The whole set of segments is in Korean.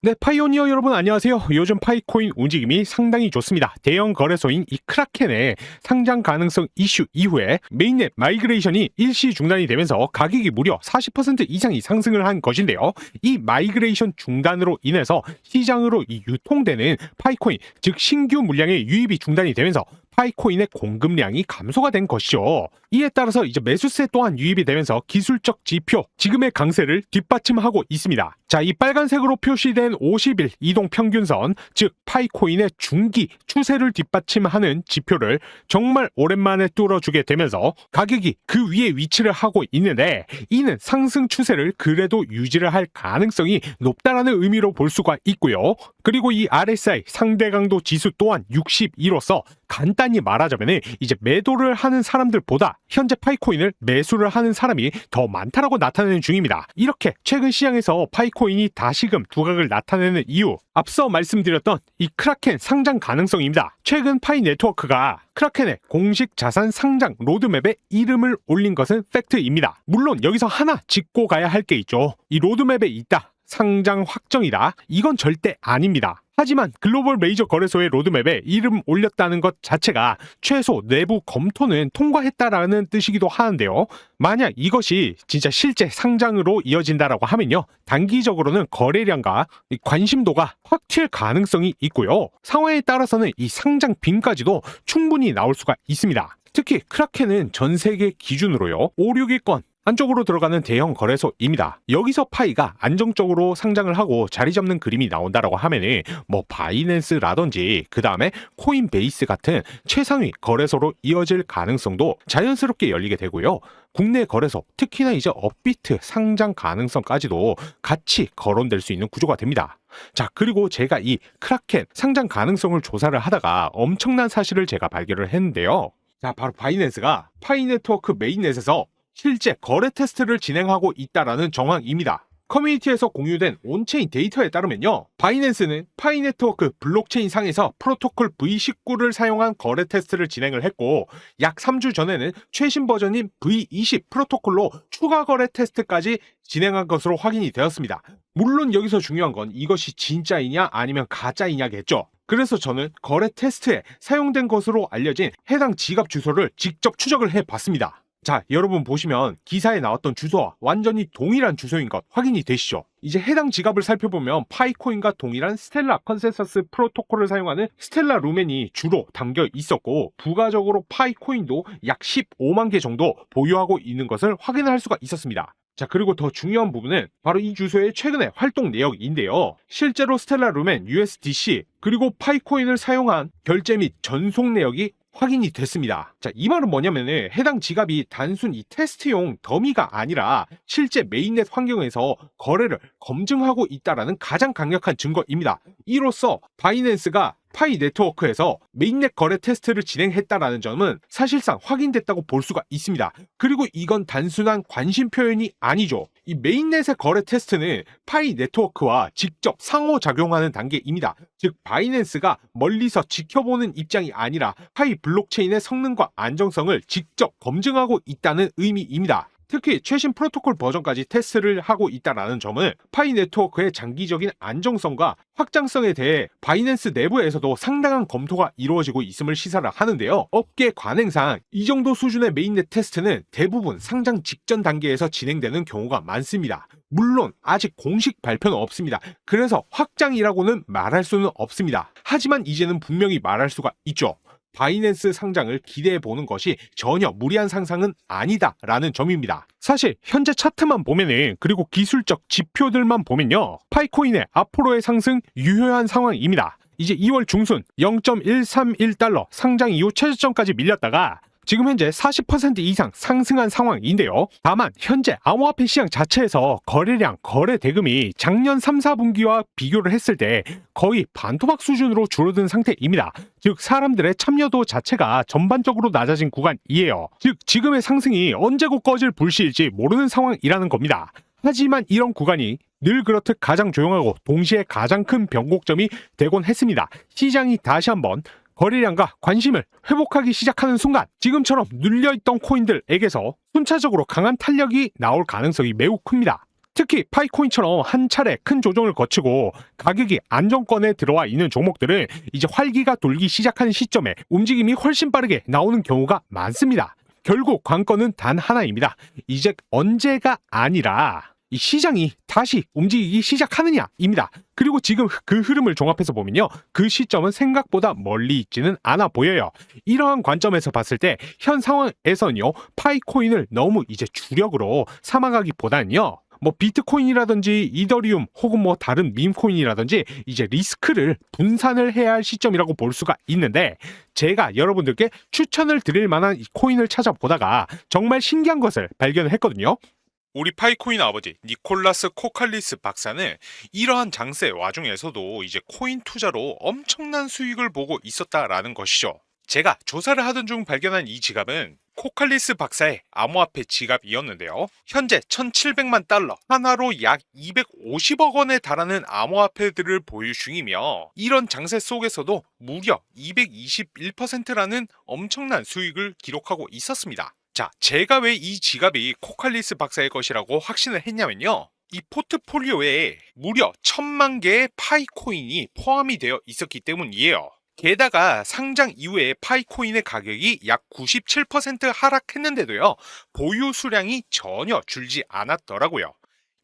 네, 파이오니어 여러분 안녕하세요. 요즘 파이코인 움직임이 상당히 좋습니다. 대형 거래소인 이 크라켄의 상장 가능성 이슈 이후에 메인넷 마이그레이션이 일시 중단이 되면서 가격이 무려 40% 이상이 상승을 한 것인데요. 이 마이그레이션 중단으로 인해서 시장으로 유통되는 파이코인, 즉 신규 물량의 유입이 중단이 되면서 파이코인의 공급량이 감소가 된 것이죠. 이에 따라서 이제 매수세 또한 유입이 되면서 기술적 지표, 지금의 강세를 뒷받침하고 있습니다. 자, 이 빨간색으로 표시된 50일 이동 평균선, 즉 파이코인의 중기 추세를 뒷받침하는 지표를 정말 오랜만에 뚫어주게 되면서 가격이 그 위에 위치를 하고 있는데, 이는 상승 추세를 그래도 유지를 할 가능성이 높다라는 의미로 볼 수가 있고요. 그리고 이 RSI 상대 강도 지수 또한 62로서 간단히 말하자면 이제 매도를 하는 사람들보다 현재 파이코인을 매수를 하는 사람이 더 많다라고 나타내는 중입니다. 이렇게 최근 시장에서 파이코인이 다시금 두각을 나타내는 이유, 앞서 말씀드렸던 이 크라켄 상장 가능성입니다. 최근 파이 네트워크가 크라켄의 공식 자산 상장 로드맵에 이름을 올린 것은 팩트입니다. 물론 여기서 하나 짚고 가야 할 게 있죠. 이 로드맵에 있다, 상장 확정이다, 이건 절대 아닙니다. 하지만 글로벌 메이저 거래소의 로드맵에 이름 올렸다는 것 자체가 최소 내부 검토는 통과했다라는 뜻이기도 하는데요. 만약 이것이 진짜 실제 상장으로 이어진다라고 하면요, 단기적으로는 거래량과 관심도가 확 튈 가능성이 있고요. 상황에 따라서는 이 상장 빔까지도 충분히 나올 수가 있습니다. 특히 크라켄은 전 세계 기준으로요 5, 6위권 안쪽으로 들어가는 대형 거래소입니다. 여기서 파이가 안정적으로 상장을 하고 자리 잡는 그림이 나온다라고 하면은 뭐 바이낸스라든지 그 다음에 코인베이스 같은 최상위 거래소로 이어질 가능성도 자연스럽게 열리게 되고요. 국내 거래소, 특히나 이제 업비트 상장 가능성까지도 같이 거론될 수 있는 구조가 됩니다. 자, 그리고 제가 이 크라켄 상장 가능성을 조사를 하다가 엄청난 사실을 제가 발견을 했는데요. 자, 바로 바이낸스가 파이 네트워크 메인넷에서 실제 거래 테스트를 진행하고 있다라는 정황입니다. 커뮤니티에서 공유된 온체인 데이터에 따르면요, 바이낸스는 파이 네트워크 블록체인 상에서 프로토콜 V19를 사용한 거래 테스트를 진행을 했고, 약 3주 전에는 최신 버전인 V20 프로토콜로 추가 거래 테스트까지 진행한 것으로 확인이 되었습니다. 물론 여기서 중요한 건 이것이 진짜이냐 아니면 가짜이냐겠죠. 그래서 저는 거래 테스트에 사용된 것으로 알려진 해당 지갑 주소를 직접 추적을 해봤습니다. 자, 여러분 보시면 기사에 나왔던 주소와 완전히 동일한 주소인 것 확인이 되시죠? 이제 해당 지갑을 살펴보면 파이코인과 동일한 스텔라 컨센서스 프로토콜을 사용하는 스텔라 루멘이 주로 담겨 있었고, 부가적으로 파이코인도 약 15만 개 정도 보유하고 있는 것을 확인할 수가 있었습니다. 자, 그리고 더 중요한 부분은 바로 이 주소의 최근의 활동 내역인데요. 실제로 스텔라 루멘 USDC 그리고 파이코인을 사용한 결제 및 전송 내역이 확인이 됐습니다. 자, 이 말은 뭐냐면은 해당 지갑이 단순 이 테스트용 더미가 아니라 실제 메인넷 환경에서 거래를 검증하고 있다라는 가장 강력한 증거입니다. 이로써 바이낸스가 파이 네트워크에서 메인넷 거래 테스트를 진행했다라는 점은 사실상 확인됐다고 볼 수가 있습니다. 그리고 이건 단순한 관심 표현이 아니죠. 이 메인넷의 거래 테스트는 파이 네트워크와 직접 상호작용하는 단계입니다. 즉 바이낸스가 멀리서 지켜보는 입장이 아니라 파이 블록체인의 성능과 안정성을 직접 검증하고 있다는 의미입니다. 특히 최신 프로토콜 버전까지 테스트를 하고 있다는 점은 파이 네트워크의 장기적인 안정성과 확장성에 대해 바이낸스 내부에서도 상당한 검토가 이루어지고 있음을 시사를 하는데요. 업계 관행상 이 정도 수준의 메인넷 테스트는 대부분 상장 직전 단계에서 진행되는 경우가 많습니다. 물론 아직 공식 발표는 없습니다. 그래서 확장이라고는 말할 수는 없습니다. 하지만 이제는 분명히 말할 수가 있죠. 바이낸스 상장을 기대해보는 것이 전혀 무리한 상상은 아니다라는 점입니다. 사실 현재 차트만 보면은, 그리고 기술적 지표들만 보면요, 파이코인의 앞으로의 상승 유효한 상황입니다. 이제 2월 중순 0.131달러 상장 이후 최저점까지 밀렸다가 지금 현재 40% 이상 상승한 상황인데요. 다만 현재 암호화폐 시장 자체에서 거래량, 거래 대금이 작년 3, 4분기와 비교를 했을 때 거의 반토막 수준으로 줄어든 상태입니다. 즉 사람들의 참여도 자체가 전반적으로 낮아진 구간이에요. 즉 지금의 상승이 언제 곧 꺼질 불씨일지 모르는 상황이라는 겁니다. 하지만 이런 구간이 늘 그렇듯 가장 조용하고 동시에 가장 큰 변곡점이 되곤 했습니다. 시장이 다시 한번 거래량과 관심을 회복하기 시작하는 순간 지금처럼 눌려있던 코인들에게서 순차적으로 강한 탄력이 나올 가능성이 매우 큽니다. 특히 파이코인처럼 한 차례 큰 조정을 거치고 가격이 안정권에 들어와 있는 종목들은 이제 활기가 돌기 시작하는 시점에 움직임이 훨씬 빠르게 나오는 경우가 많습니다. 결국 관건은 단 하나입니다. 이제 언제가 아니라 이 시장이 다시 움직이기 시작하느냐입니다. 그리고 지금 그 흐름을 종합해서 보면요, 그 시점은 생각보다 멀리 있지는 않아 보여요. 이러한 관점에서 봤을 때 현 상황에서는요, 파이코인을 너무 이제 주력으로 삼아가기보다는요, 뭐 비트코인이라든지 이더리움 혹은 뭐 다른 밈코인이라든지 이제 리스크를 분산을 해야 할 시점이라고 볼 수가 있는데, 제가 여러분들께 추천을 드릴 만한 이 코인을 찾아보다가 정말 신기한 것을 발견을 했거든요. 우리 파이코인 아버지 니콜라스 코칼리스 박사는 이러한 장세 와중에서도 이제 코인 투자로 엄청난 수익을 보고 있었다라는 것이죠. 제가 조사를 하던 중 발견한 이 지갑은 코칼리스 박사의 암호화폐 지갑이었는데요. 현재 1,700만 달러, 하나로 약 250억 원에 달하는 암호화폐들을 보유 중이며, 이런 장세 속에서도 무려 221%라는 엄청난 수익을 기록하고 있었습니다. 자, 제가 왜 이 지갑이 코칼리스 박사의 것이라고 확신을 했냐면요, 이 포트폴리오에 무려 1,000만 개의 파이코인이 포함이 되어 있었기 때문이에요. 게다가 상장 이후에 파이코인의 가격이 약 97% 하락했는데도요, 보유 수량이 전혀 줄지 않았더라고요.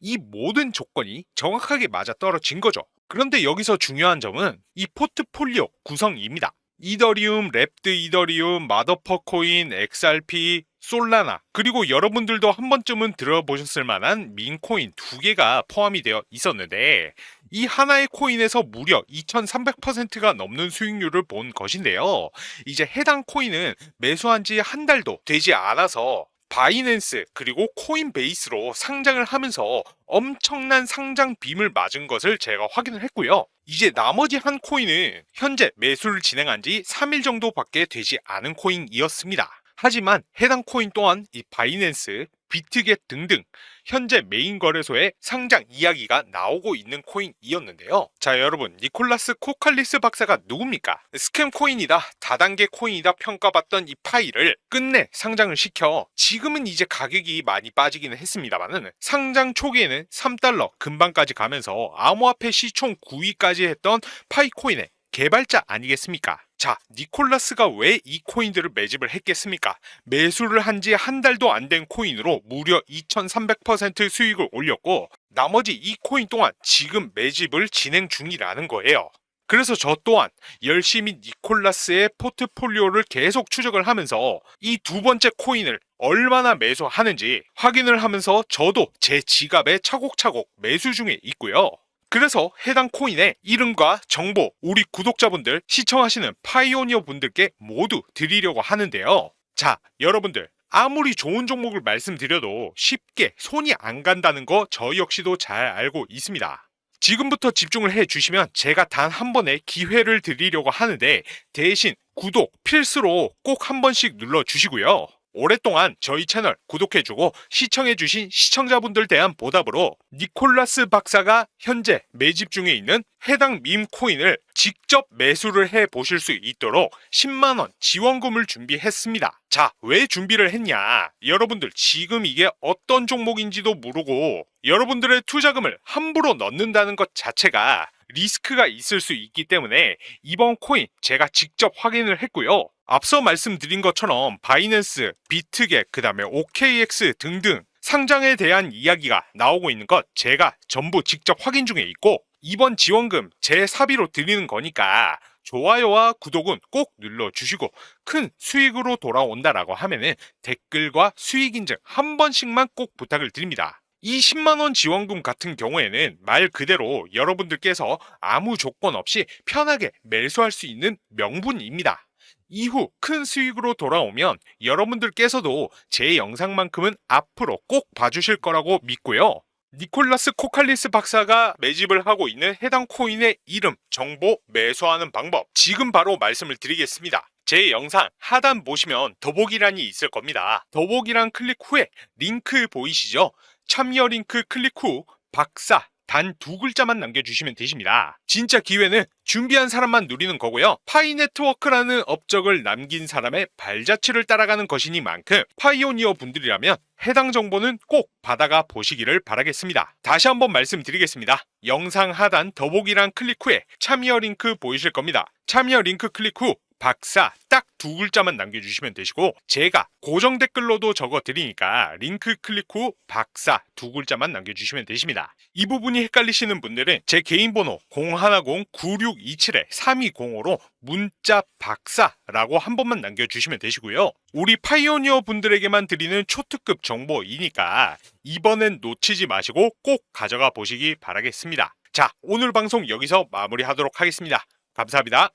이 모든 조건이 정확하게 맞아떨어진 거죠. 그런데 여기서 중요한 점은 이 포트폴리오 구성입니다. 이더리움, 랩드 이더리움, 마더퍼코인, XRP, 솔라나, 그리고 여러분들도 한 번쯤은 들어보셨을 만한 민코인 2개가 포함이 되어 있었는데, 이 하나의 코인에서 무려 2300%가 넘는 수익률을 본 것인데요. 이제 해당 코인은 매수한 지 한 달도 되지 않아서 바이낸스 그리고 코인베이스로 상장을 하면서 엄청난 상장 빔을 맞은 것을 제가 확인을 했고요. 이제 나머지 한 코인은 현재 매수를 진행한 지 3일 정도밖에 되지 않은 코인이었습니다. 하지만 해당 코인 또한 이 바이낸스, 비트겟 등등 현재 메인 거래소에 상장 이야기가 나오고 있는 코인이었는데요. 자, 여러분, 니콜라스 코칼리스 박사가 누굽니까? 스캠 코인이다, 다단계 코인이다 평가받던 이 파이를 끝내 상장을 시켜 지금은 이제 가격이 많이 빠지기는 했습니다만은, 상장 초기에는 3달러 근방까지 가면서 암호화폐 시총 9위까지 했던 파이코인의 개발자 아니겠습니까? 자, 니콜라스가 왜 이 코인들을 매집을 했겠습니까? 매수를 한 지 한 달도 안 된 코인으로 무려 2300% 수익을 올렸고, 나머지 이 코인 또한 지금 매집을 진행 중이라는 거예요. 그래서 저 또한 열심히 니콜라스의 포트폴리오를 계속 추적을 하면서 이 두 번째 코인을 얼마나 매수하는지 확인을 하면서 저도 제 지갑에 차곡차곡 매수 중에 있고요. 그래서 해당 코인의 이름과 정보 우리 구독자분들, 시청하시는 파이오니어 분들께 모두 드리려고 하는데요. 자, 여러분들, 아무리 좋은 종목을 말씀드려도 쉽게 손이 안 간다는 거 저 역시도 잘 알고 있습니다. 지금부터 집중을 해주시면 제가 단 한 번의 기회를 드리려고 하는데, 대신 구독 필수로 꼭 한 번씩 눌러주시고요. 오랫동안 저희 채널 구독해주고 시청해주신 시청자분들 대한 보답으로 니콜라스 박사가 현재 매집 중에 있는 해당 밈 코인을 직접 매수를 해보실 수 있도록 10만원 지원금을 준비했습니다. 자, 왜 준비를 했냐? 여러분들 지금 이게 어떤 종목인지도 모르고 여러분들의 투자금을 함부로 넣는다는 것 자체가 리스크가 있을 수 있기 때문에 이번 코인 제가 직접 확인을 했고요. 앞서 말씀드린 것처럼 바이낸스, 비트겟, 그 다음에 OKX 등등 상장에 대한 이야기가 나오고 있는 것 제가 전부 직접 확인 중에 있고, 이번 지원금 제 사비로 드리는 거니까 좋아요와 구독은 꼭 눌러주시고, 큰 수익으로 돌아온다라고 하면은 댓글과 수익 인증 한 번씩만 꼭 부탁을 드립니다. 이 10만원 지원금 같은 경우에는 말 그대로 여러분들께서 아무 조건 없이 편하게 매수할 수 있는 명분입니다. 이후 큰 수익으로 돌아오면 여러분들께서도 제 영상만큼은 앞으로 꼭 봐주실 거라고 믿고요. 니콜라스 코칼리스 박사가 매집을 하고 있는 해당 코인의 이름, 정보, 매수하는 방법 지금 바로 말씀을 드리겠습니다. 제 영상 하단 보시면 더보기란이 있을 겁니다. 더보기란 클릭 후에 링크 보이시죠? 참여 링크 클릭 후 박사 단 2글자만 남겨주시면 되십니다. 진짜 기회는 준비한 사람만 누리는 거고요. 파이네트워크라는 업적을 남긴 사람의 발자취를 따라가는 것이니만큼 파이오니어 분들이라면 해당 정보는 꼭 받아가 보시기를 바라겠습니다. 다시 한번 말씀드리겠습니다. 영상 하단 더보기란 클릭 후에 참여 링크 보이실 겁니다. 참여 링크 클릭 후 박사 딱 2글자만 남겨주시면 되시고, 제가 고정 댓글로도 적어 드리니까 링크 클릭 후 박사 2글자만 남겨주시면 되십니다. 이 부분이 헷갈리시는 분들은 제 개인 번호 010-9627-3205로 문자 박사라고 한 번만 남겨주시면 되시고요. 우리 파이오니어 분들에게만 드리는 초특급 정보이니까 이번엔 놓치지 마시고 꼭 가져가 보시기 바라겠습니다. 자, 오늘 방송 여기서 마무리하도록 하겠습니다. 감사합니다.